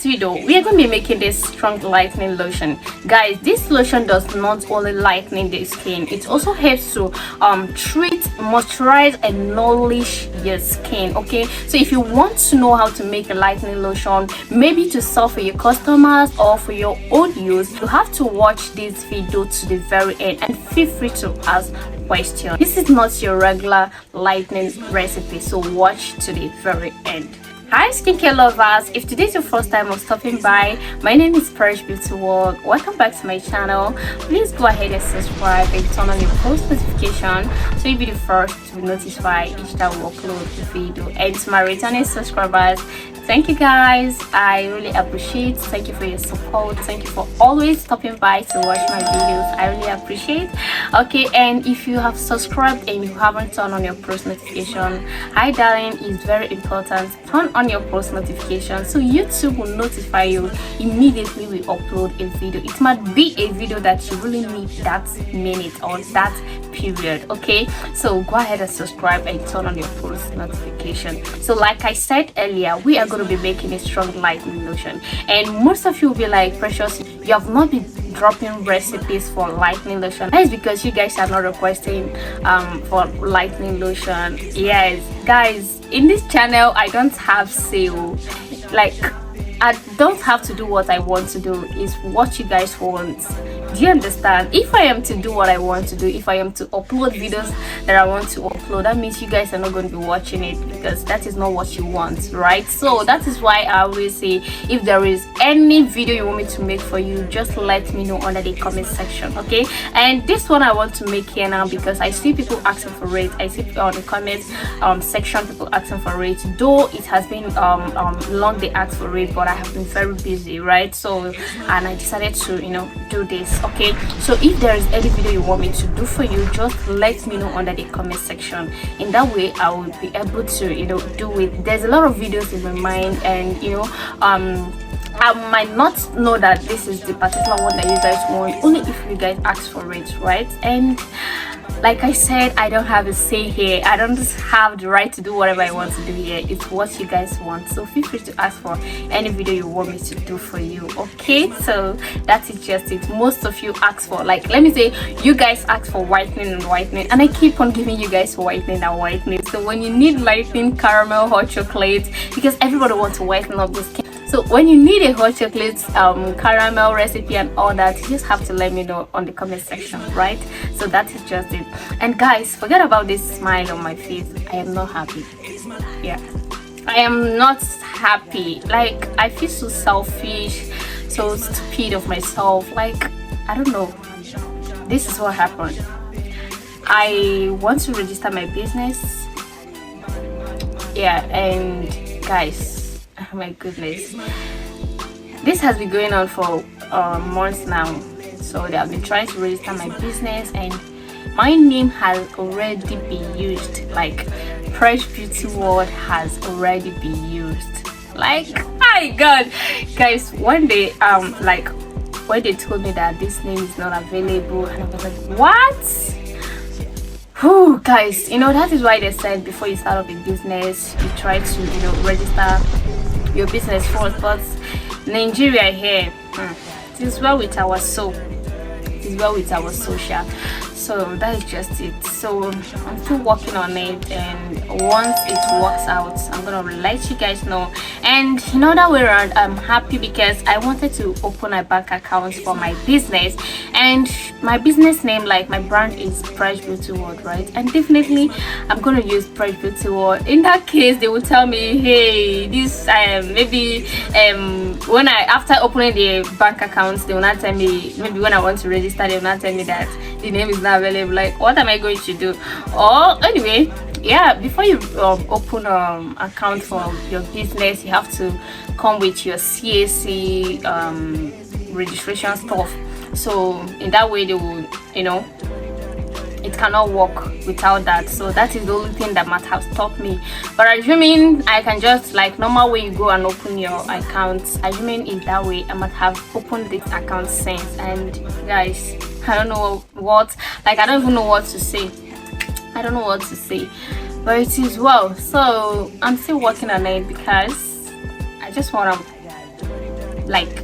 today's video we are going to be making this strong lightening lotion. Guys, this lotion does not only lighten the skin, it also helps to treat, moisturize and nourish your skin. Okay, so if you want to know how to make a lightening lotion, maybe to sell for your customers or for your own use, you have to watch this video to the very end and feel free to ask questions. This is not your regular lightening recipe, so watch to the very end. Hi skincare lovers, if today's your first time of stopping by, my name is Fresh Beauty World. Welcome back to my channel. Please go ahead and subscribe and turn on your post notification so you'll be the first to be notified each time we upload the video. And to my returning subscribers, thank you guys, I really appreciate. Thank you for your support. Thank you for always stopping by to watch my videos. I really appreciate. Okay, and if you have subscribed and you haven't turned on your post notification, hi darling, is very important. Turn on your post notification so YouTube will notify you immediately we upload a video. It might be a video that you really need that minute or that period. Okay, so go ahead and subscribe and turn on your post notification. So like I said earlier, we are going to be making a strong lightening lotion, and most of you will be like, Precious, you have not been dropping recipes for lightening lotion. That is because you guys are not requesting for lightening lotion. Yes guys, in this channel I don't have sale. Like, I don't have to do what I want to do, is what you guys want. Do you understand? If I am to do what I want to do, if I am to upload videos that I want to upload, that means you guys are not going to be watching it, because that is not what you want, right? So that is why I always say, if there is any video you want me to make for you, just let me know under the comment section. Okay, and this one I want to make here now because I see people asking for it. I see on the comments section people asking for it, though it has been long they asked for it, but I have been very busy, right? So, and I decided to do this. Okay, so if there is any video you want me to do for you, just let me know under the comment section. In that way I will be able to do it. There's a lot of videos in my mind, and I might not know that this is the particular one that you guys want, only if you guys ask for it, right? And like I said, I don't have a say here. I don't have the right to do whatever I want to do here. It's what you guys want. So feel free to ask for any video you want me to do for you. Okay, so that is just it. Most of you ask for, like, let me say, you guys ask for whitening and whitening, and I keep on giving you guys whitening and whitening. So when you need lightening, caramel, hot chocolate, because everybody wants to whiten up the skin. So when you need a hot chocolate caramel recipe and all that, you just have to let me know on the comment section, right? So that is just it. And guys, forget about this smile on my face. I am not happy. Yeah, I am not happy. Like, I feel so selfish, so stupid of myself. Like, I don't know. This is what happened. I want to register my business. Yeah, and guys, oh my goodness, this has been going on for months now. So they have been trying to register my business, and my name has already been used. Like, Fresh Beauty World has already been used. Like, my god guys, one day like, when they told me that this name is not available, and I was like, what? Whew, guys, that is why they said before you start up a business, you try to register your business first. But Nigeria here, it is well with our soul, it is well with our social. So that is just it. So I'm still working on it, and once it works out, I'm gonna let you guys know. And that way around, I'm happy because I wanted to open a bank account for my business, and my business name, like my brand, is Fresh Beauty World, right? And definitely I'm gonna use Fresh Beauty World. In that case, they will tell me, hey, this maybe when after opening the bank accounts, they will not tell me, maybe when I want to register, they will not tell me that the name is not available. Like, what am I going to do? Or anyway, yeah, before you open account for your business, you have to come with your CAC registration stuff. So in that way, they will it cannot work without that. So that is the only thing that might have stopped me. But assuming I can just, like normal way you go and open your account, assuming in that way, I might have opened this account since. And guys, I don't know what, like, I don't even know what to say. I don't know what to say, but it is well. So I'm still working on it because I just want to like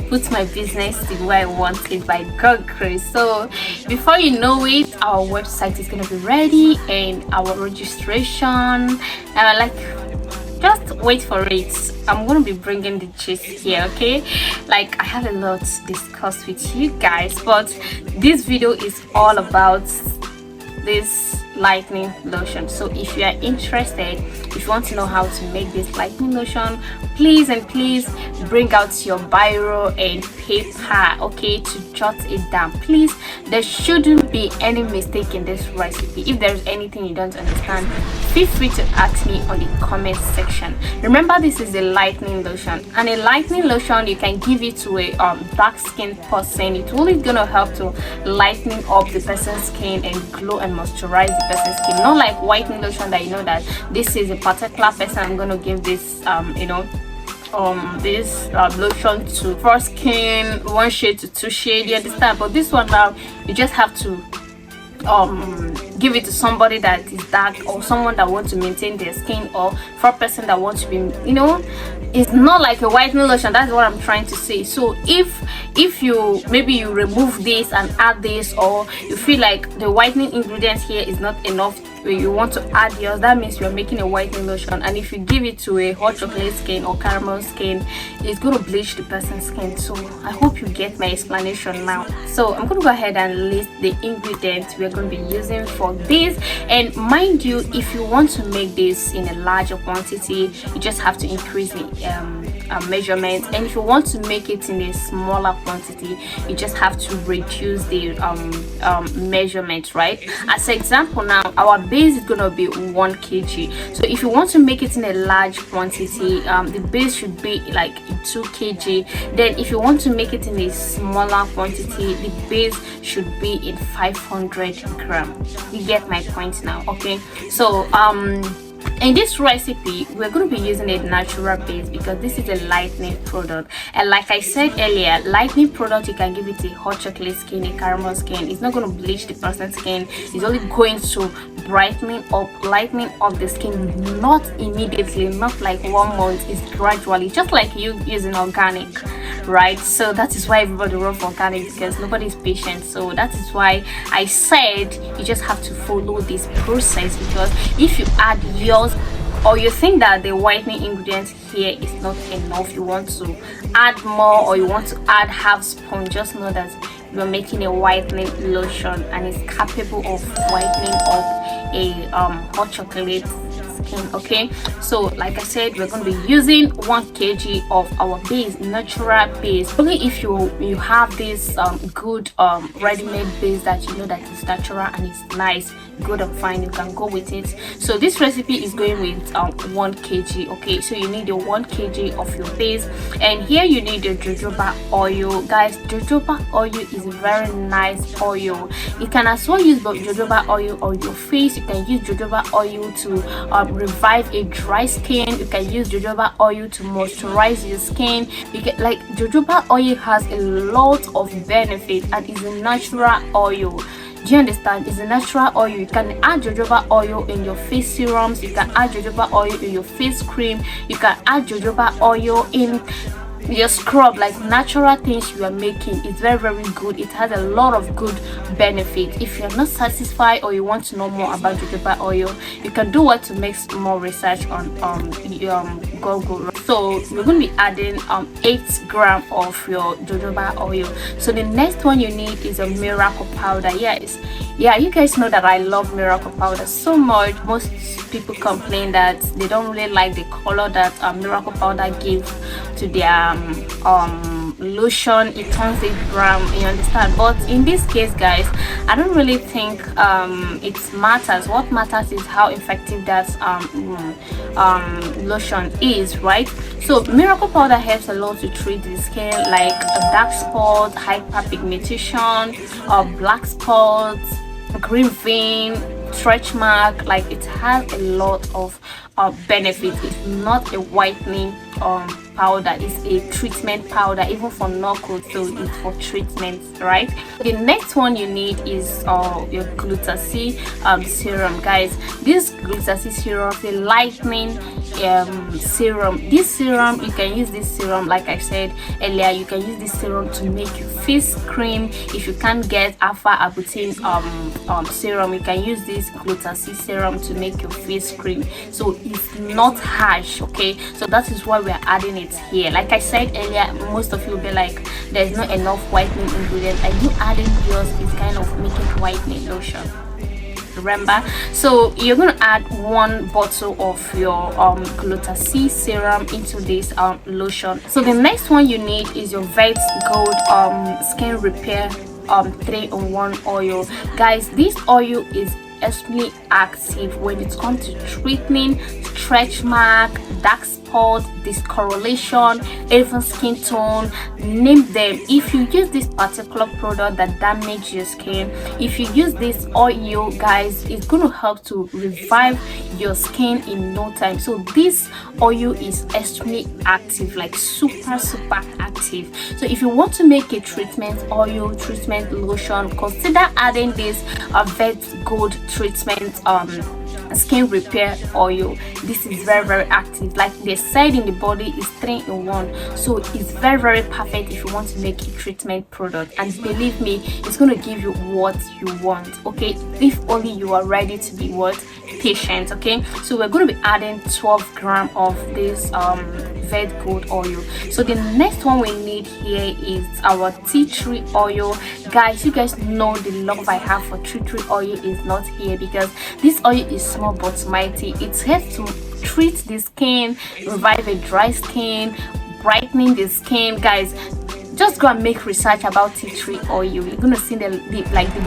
put my business the way I want it by God grace. So before you know it, our website is gonna be ready and our registration. Like, just wait for it. I'm gonna be bringing the gist here, okay? Like, I have a lot to discuss with you guys, but this video is all about this lightening lotion. So if you are interested, if you want to know how to make this lightening lotion, please bring out your biro and paper, okay, to jot it down. Please, there shouldn't be any mistake in this recipe. If there's anything you don't understand, feel free to ask me on the comment section. Remember, this is a lightening lotion, and a lightening lotion, you can give it to a dark skinned person. It's really gonna help to lighten up the person's skin and glow and moisturize the person's skin. Not like whitening lotion that you know that this is a particular person, I'm gonna give this this lotion to for skin 1 shade to 2 shade, you understand? But this one now, you just have to give it to somebody that is dark, or someone that wants to maintain their skin, or for a person that wants to be, it's not like a whitening lotion. That's what I'm trying to say. So if you maybe you remove this and add this, or you feel like the whitening ingredients here is not enough, you want to add yours, that means you're making a whitening lotion. And if you give it to a hot chocolate skin or caramel skin, it's going to bleach the person's skin. So I hope you get my explanation now. So I'm going to go ahead and list the ingredients we're going to be using for this. And mind you, if you want to make this in a larger quantity, you just have to increase the measurement. And if you want to make it in a smaller quantity, you just have to reduce the measurement, right? As an example, now our base is gonna be 1 kg. So if you want to make it in a large quantity, the base should be like 2 kg. Then if you want to make it in a smaller quantity, the base should be in 500 grams. You get my point now, okay? So in this recipe, we're going to be using a natural base because this is a lightening product. And like I said earlier, lightening product, you can give it a hot chocolate skin, a caramel skin. It's not going to bleach the person's skin. It's only going to lightening up the skin, not immediately, not like 1 month. It's gradually, just like you using organic, right? So that is why everybody runs for organic, because nobody is patient. So that is why I said you just have to follow this process, because if you add yours, or you think that the whitening ingredients here is not enough, you want to add more, or you want to add half spoon, just know that you're making a whitening lotion and it's capable of whitening up a hot chocolate skin, okay? So like I said, we're going to be using 1 kg of our base, natural base. Only if you have this good ready-made base that you know that is natural and it's nice, good and fine, you can go with it. So this recipe is going with 1 kg, okay? So you need a 1 kg of your base, and here you need the jojoba oil. Guys, jojoba oil is a very nice oil. You can as well use jojoba oil on your face. You can use jojoba oil to revive a dry skin. You can use jojoba oil to moisturize your skin. You can, like, jojoba oil has a lot of benefit and is a natural oil. Do you understand? It's a natural oil. You can add jojoba oil in your face serums. You can add jojoba oil in your face cream. You can add jojoba oil in your scrub, like natural things you are making. It's very good. It has a lot of good benefit. If you're not satisfied or you want to know more about jojoba oil, you can do what to make more research on Google. So we're going to be adding 8 grams of your jojoba oil. So the next one you need is a miracle powder. Yeah, you guys know that I love miracle powder so much. Most people complain that they don't really like the color that miracle powder gives to their lotion. It turns it brown, you understand? But in this case, guys, I don't really think it matters. What matters is how effective that lotion is, right? So miracle powder helps a lot to treat the skin, like a dark spot, hyperpigmentation, black spots, green vein, stretch mark. Like, it has a lot of benefits. It's not a whitening powder. It's a treatment powder, even for knuckles, so it's for treatment, right? The next one you need is your glutathione serum, guys. This glutathione serum is a lightening serum. This serum, you can use this serum, like I said earlier, you can use this serum to make your face cream. If you can't get alpha arbutin serum, you can use this glutathione serum to make your face cream. So it's not harsh, okay? So that is why we're adding it here. Like I said earlier, most of you will be like, there's not enough whitening ingredient. Are you adding yours? It's kind of making whitening lotion, remember? So you're going to add 1 bottle of your glutathione serum into this lotion. So the next one you need is your Vet Gold skin repair 3-in-1 oil. Guys, this oil is extremely active when it comes to treating stretch mark, dark spot, discoloration, even skin tone, name them. If you use this particular product that damages your skin, if you use this oil, guys, it's going to help to revive your skin in no time. So this oil is extremely active, like super active. So if you want to make a treatment oil, treatment lotion, consider adding this Vet Gold treatment skin repair oil. This is very active. Like they said in the body, is 3-in-1, so it's very perfect if you want to make a treatment product. And believe me, it's going to give you what you want, okay? If only you are ready to be patient, okay? So we're going to be adding 12 grams of this Vet Gold oil. So the next one we need here is our tea tree oil. Guys, you guys know the love I have for tea tree oil is not here, because this oil is small but mighty. It helps to treat the skin, revive a dry skin, brightening the skin. Guys, just go and make research about tea tree oil. You're gonna see the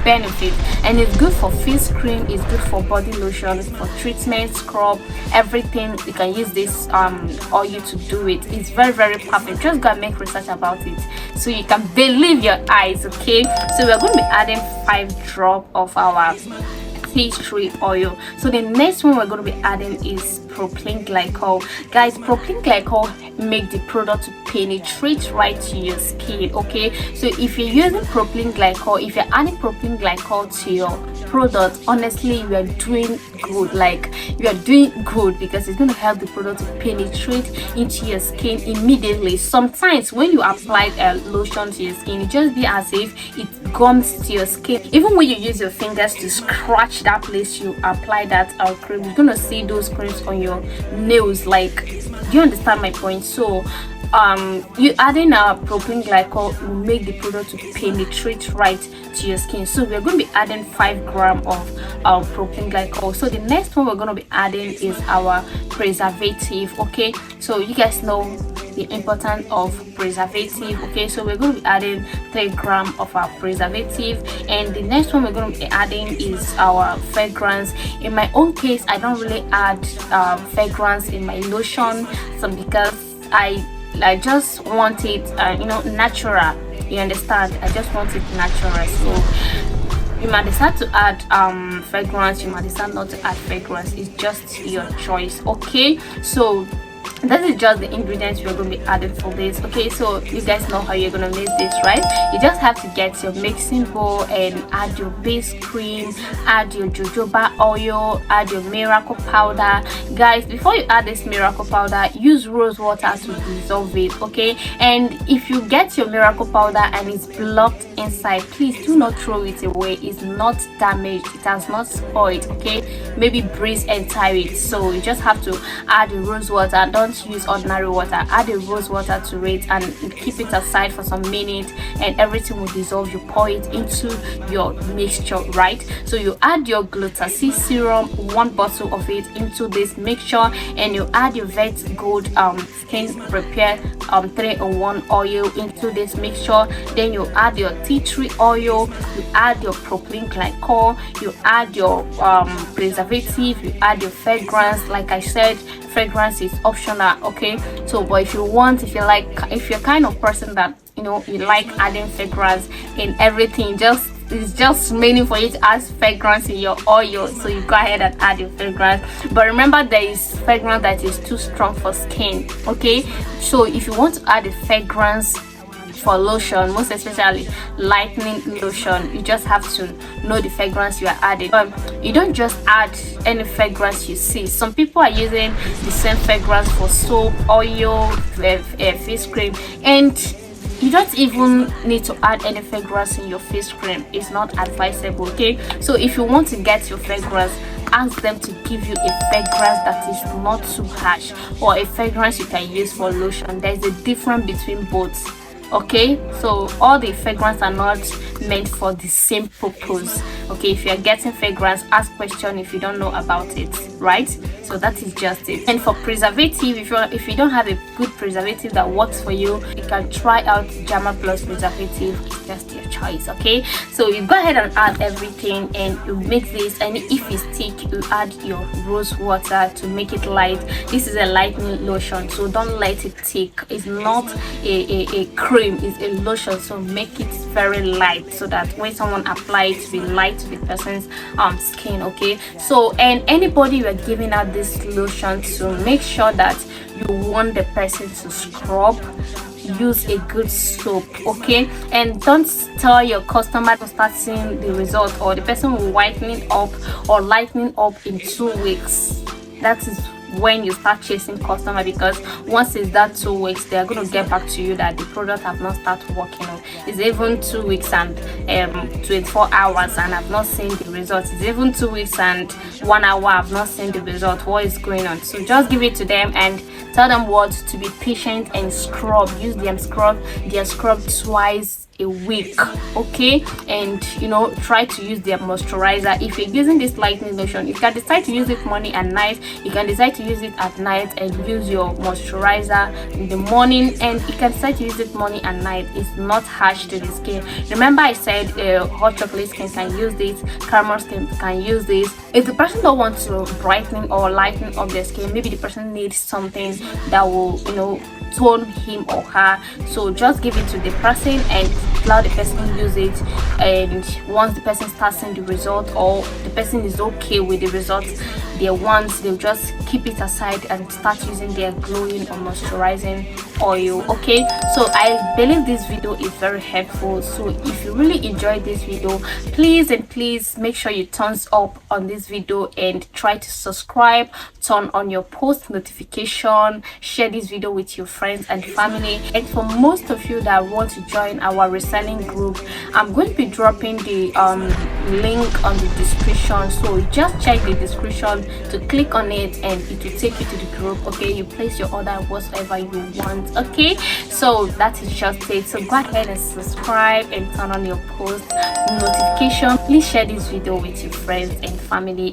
benefit. And it's good for face cream, it's good for body lotion, for treatment, scrub, everything. You can use this oil to do it. It's very perfect. Just go and make research about it so you can believe your eyes, okay? So we're going to be adding 5 drops of our tea tree oil. So the next one we're going to be adding is propylene glycol. Guys, propylene glycol make the product to penetrate right to your skin, okay? So if you're using propylene glycol, if you're adding propylene glycol to your product, honestly, you are doing good. Like, you are doing good, because it's going to help the product to penetrate into your skin immediately. Sometimes when you apply a lotion to your skin, it just be as if it gums to your skin. Even when you use your fingers to scratch that place you apply that cream, you're gonna see those creams on your nails. Like, do you understand my point? So you adding a propylene glycol will make the product to penetrate right to your skin. So we're going to be adding 5 grams of propylene glycol. So the next one we're going to be adding is our preservative, okay? So you guys know the importance of preservative, okay? So we're going to be adding 3 grams of our preservative. And the next one we're going to be adding is our fragrance. In my own case, I don't really add fragrance in my lotion, so because I just want it natural. You understand? I just want it natural. So you might decide to add fragrance, you might decide not to add fragrance. It's just your choice, okay? So that is just the ingredients you're going to be adding for this, okay? So you guys know how you're going to make this, right? You just have to get your mixing bowl and add your base cream, add your jojoba oil, add your miracle powder. Guys, before you add this miracle powder, use rose water to dissolve it, okay? And if you get your miracle powder and it's blocked inside, please do not throw it away. It's not damaged, it has not spoiled, okay? Maybe breeze enter it, so you just have to add the rose water. Don't use ordinary water, add the rose water to it and keep it aside for some minutes, and everything will dissolve. You pour it into your mixture, right? So you add your glutathione serum, 1 bottle of it, into this mixture, and you add your Vet Gold skin repair 3-in-1 oil into this mixture. Then you add your tea tree oil, you add your propylene glycol, you add your preservative, you add your fragrance. Like I said, fragrance is optional, okay? So but if you're kind of person that you like adding fragrance in everything, just it's just meaning for you to add fragrance in your oil, so you go ahead and add your fragrance. But remember, there is fragrance that is too strong for skin. Okay, so if you want to add a fragrance for lotion, most especially lightening lotion, you just have to know the fragrance you are adding. You don't just add any fragrance you see. Some people are using the same fragrance for soap, oil, face cream, and you don't even need to add any fragrance in your face cream. It's not advisable. Okay, so if you want to get your fragrance, ask them to give you a fragrance that is not too harsh, or a fragrance you can use for lotion. There's a difference between both. Okay, so all the fragrance are not meant for the same purpose. Okay, if you're getting fragrance, ask question if you don't know about it, right? So that is just it. And for preservative, if you don't have a good preservative that works for you, you can try out Jama Plus preservative. It's just your choice. Okay, so you go ahead and add everything and you mix this, and if it's thick, you add your rose water to make it light. This is a lightening lotion, so don't let it thick. It's not a cream, it's a lotion, so make it very light so that when someone applies it, to be light to the person's skin. Okay, so and anybody you are giving out this lotion to, make sure that you want the person to scrub. Use a good soap. Okay, and don't tell your customer to start seeing the result, or the person will whitening up or lightening up in 2 weeks. That is when you start chasing customer, because once it's that 2 weeks, they are going to get back to you that the product have not started working on. It's even 2 weeks and 24 hours and I've not seen the results. It's even 2 weeks and 1 hour, I've not seen the result. What is going on? So just give it to them and tell them what to be patient and scrub. Use them scrub. They are scrubbed twice a week. Okay, and try to use their moisturizer. If you're using this lightening lotion, you can decide to use it morning and night. You can decide to use it at night and use your moisturizer in the morning, and you can decide to use it morning and night. It's not harsh to the skin. Remember I said hot chocolate skin can use this, caramel skin can use this. If the person don't want to brighten or lighten up their skin, maybe the person needs something that will tone him or her, so just give it to the person and allow the person use it. And once the person starts seeing the result, or the person is okay with the results they'll just keep it aside and start using their glowing or moisturizing oil. Okay, so I believe this video is very helpful. So if you really enjoyed this video, please make sure you thumbs up on this video and try to subscribe, turn on your post notification, share this video with your friends and family. And for most of you that want to join our reselling group, I'm going to be dropping the link on the description, so just check the description to click on it and it will take you to the group. Okay, you place your order whatsoever you want. Okay, so that is just it. So go ahead and subscribe and turn on your post notification. Please share this video with your friends and family.